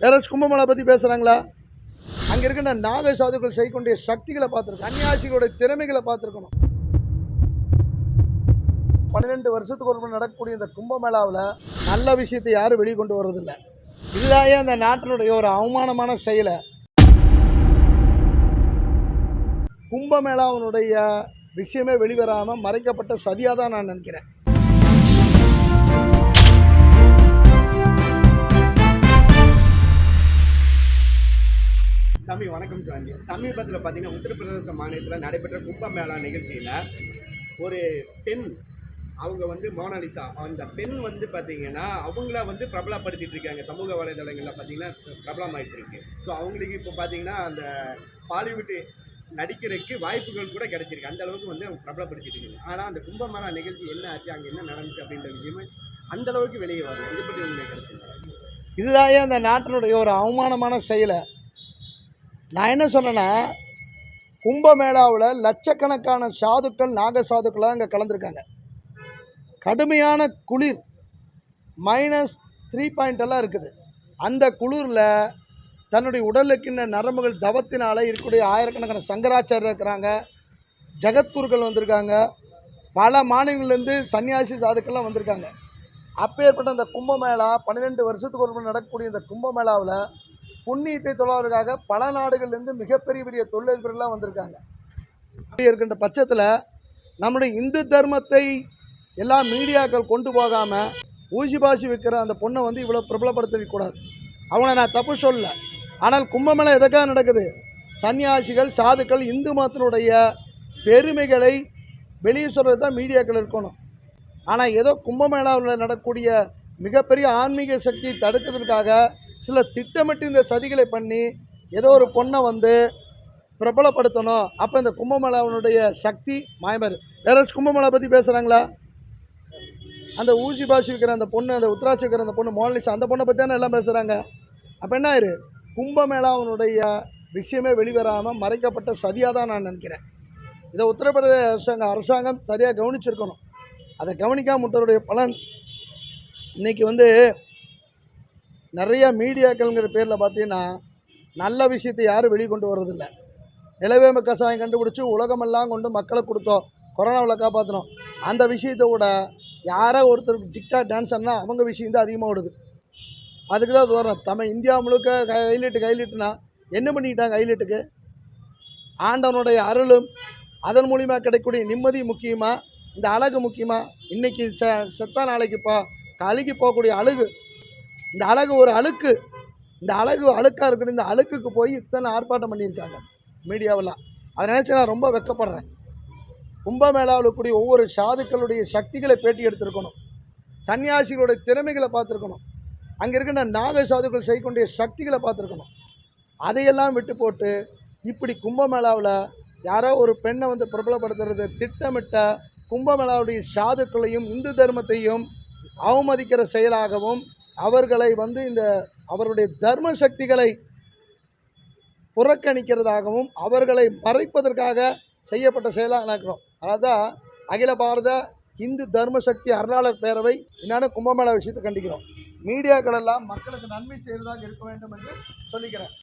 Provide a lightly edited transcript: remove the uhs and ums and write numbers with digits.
யாராச்சும் கும்பமேளா பற்றி பேசுகிறாங்களா? அங்கே இருக்கின்ற நாக சாதுக்கள் செய்யக்கூடிய சக்திகளை பார்த்துருக்கோம், சன்னியாசிகளுடைய திறமைகளை பார்த்துருக்கணும். 12 வருஷத்துக்கு ஒரு நடக்கக்கூடிய இந்த கும்பமேளாவில் நல்ல விஷயத்தை யாரும் வெளிக்கொண்டு வர்றதில்லை. இதுதான் அந்த நாட்டினுடைய ஒரு அவமானமான செயலை. கும்பமேளாவினுடைய விஷயமே வெளிவராமல் மறைக்கப்பட்ட சதியாக தான் நான் நினைக்கிறேன். சாமி வணக்கம் சாமி. சமீபத்தில் பார்த்தீங்கன்னா உத்தரப்பிரதேச மாநிலத்தில் நடைபெற்ற கும்பமேளா நிகழ்ச்சியில் ஒரு பெண், அவங்க மோனாலிசா, அந்த பெண் பார்த்தீங்கன்னா அவங்கள பிரபலப்படுத்திட்டு இருக்காங்க. சமூக வலைதளங்களில் பார்த்தீங்கன்னா பிரபலமாயிட்டு இருக்கு. ஸோ அவங்களுக்கு இப்போ பார்த்தீங்கன்னா அந்த பாலிவுட் நடிக்கிறதுக்கு வாய்ப்புகள் கூட கிடைச்சிருக்கு. அந்த அளவுக்கு அவங்க பிரபலப்படுத்திட்டு இருக்காங்க. ஆனால் அந்த கும்பமேளா நிகழ்ச்சி என்ன ஆச்சு, அங்கே என்ன நடந்துச்சு அப்படின்ற விஷயமே அந்த அளவுக்கு வெளியே வரும். இதை பற்றி உங்களுக்கு கருத்து? இதுதான் அந்த நாட்டினுடைய ஒரு அவமானமான செயலை. நான் என்ன சொன்னேன்னா, கும்பமேளாவில் லட்சக்கணக்கான சாதுக்கள், நாக சாதுக்களாக அங்கே கலந்துருக்காங்க. கடுமையான குளிர், -3 எல்லாம் இருக்குது. அந்த குளிரில் தன்னுடைய உடலுக்கின்ற நரம்புகள் தவத்தினால் இருக்கக்கூடிய ஆயிரக்கணக்கான சங்கராச்சாரியர் இருக்கிறாங்க, ஜகத்குருக்கள் வந்திருக்காங்க, பல மாநிலங்கள்லேருந்து சன்னியாசி சாதுக்கள்லாம் வந்திருக்காங்க. அப்பேற்பட்ட அந்த கும்பமேளா 12 வருஷத்துக்கு ஒரு நடக்கக்கூடிய இந்த கும்பமேளாவில் புண்ணியத்தை தொழாவதற்காக பல நாடுகள்லேருந்து மிகப்பெரிய பெரிய தொழிலதிபர்கள்லாம் வந்திருக்காங்க. அப்படி இருக்கின்ற பட்சத்தில் நம்முடைய இந்து தர்மத்தை எல்லா மீடியாக்கள் கொண்டு போகாமல் ஊசி பாசி வைக்கிற அந்த பொண்ணை இவ்வளோ பிரபலப்படுத்தக்கூடாது. அவங்கள நான் தப்பு சொல்லலை. ஆனால் கும்பமேளா எதுக்காக நடக்குது? சன்னியாசிகள், சாதுக்கள், இந்து மதத்தினுடைய பெருமைகளை வெளியே சொல்கிறது தான் மீடியாக்கள் இருக்கணும். ஆனால் ஏதோ கும்பமேளாவில் நடக்கக்கூடிய மிகப்பெரிய ஆன்மீக சக்தியை தடுக்கிறதுக்காக சில திட்டமிட்டு இந்த சதிகளை பண்ணி ஏதோ ஒரு பொண்ணை பிரபலப்படுத்தணும். அப்போ இந்த கும்பமேளாவினுடைய சக்தி மாயமாரு. யாராச்சும் கும்பமேளா பற்றி பேசுகிறாங்களா? அந்த ஊசி பாசி வைக்கிற அந்த பொண்ணு, அந்த உத்ராட்சி வைக்கிற அந்த பொண்ணு மோனாலிசா, அந்த பொண்ணை பற்றி தானே எல்லாம் பேசுகிறாங்க. அப்போ என்ன ஆயிரு? கும்பமேளாவினுடைய விஷயமே வெளிவராமல் மறைக்கப்பட்ட சதியாக தான் நான் நினைக்கிறேன். இதை உத்தரப்பிரதேச அரசாங்கம் சரியாக கவனிச்சிருக்கணும். அதை கவனிக்காம முட்டருடைய பலன் இன்றைக்கி நிறைய மீடியாக்கள்ங்கிற பேரில் பார்த்தீங்கன்னா நல்ல விஷயத்தை யாரும் வெளிக்கொண்டு வர்றதில்லை. நிலவேம்பு கஷாயம் கண்டுபிடிச்சி உலகமெல்லாம் கொண்டு மக்களை கொடுத்தோம், கொரோனாவில் காப்பாற்றினோம். அந்த விஷயத்தை கூட யாரோ ஒருத்தருக்கு டிக்டாக் டான்ஸ் ஆனால் அவங்க விஷயம் தான் அதிகமாக ஓடுது. அதுக்கு தான் வரும். நம்ம இந்தியா முழுக்க கைலிட்டுனா என்ன பண்ணிக்கிட்டாங்க? ஹைலைட்டுக்கு ஆண்டவனுடைய அருளும் அதன் மூலிமா கிடைக்கக்கூடிய நிம்மதி முக்கியமாக, இந்த அழகு முக்கியமாக? இன்றைக்கி செத்தா நாளைக்குப்பா அழுகி போகக்கூடிய அழகு, இந்த அழகு ஒரு அழுக்கு, இந்த அழகு அழுக்காக இருக்குது. இந்த அழுக்குக்கு போய் இத்தனை ஆர்ப்பாட்டம் பண்ணியிருக்காங்க மீடியாவெல்லாம். அதை நினச்சி நான் ரொம்ப வெட்கப்படுறேன். கும்பமேளாவில் கூடிய ஒவ்வொரு சாதுக்களுடைய சக்திகளை பேட்டி எடுத்திருக்கணும், சன்னியாசிகளுடைய திறமைகளை பார்த்துருக்கணும், அங்கே இருக்கின்ற நாக சாதுக்கள் செய்யக்கூடிய சக்திகளை பார்த்துருக்கணும். அதையெல்லாம் விட்டு போட்டு இப்படி கும்பமேளாவில் யாரோ ஒரு பெண்ணை பிரபலப்படுத்துறது திட்டமிட்ட கும்பமேளாவுடைய சாதுக்களையும் இந்து தர்மத்தையும் அவமதிக்கிற செயலாகவும், அவர்களை இந்த அவருடைய தர்ம சக்திகளை புறக்கணிக்கிறதாகவும், அவர்களை மறைப்பதற்காக செய்யப்பட்ட செயலாக நினைக்கிறோம். அதான் அகில பாரத இந்து தர்ம சக்தி அருளாளர் பேரவை என்னென்ன கும்பமேளா விஷயத்தை கண்டிக்கிறோம். மீடியாக்கள் எல்லாம் மக்களுக்கு நன்மை செய்வதாக இருக்க வேண்டும் என்று சொல்லிக்கிறேன்.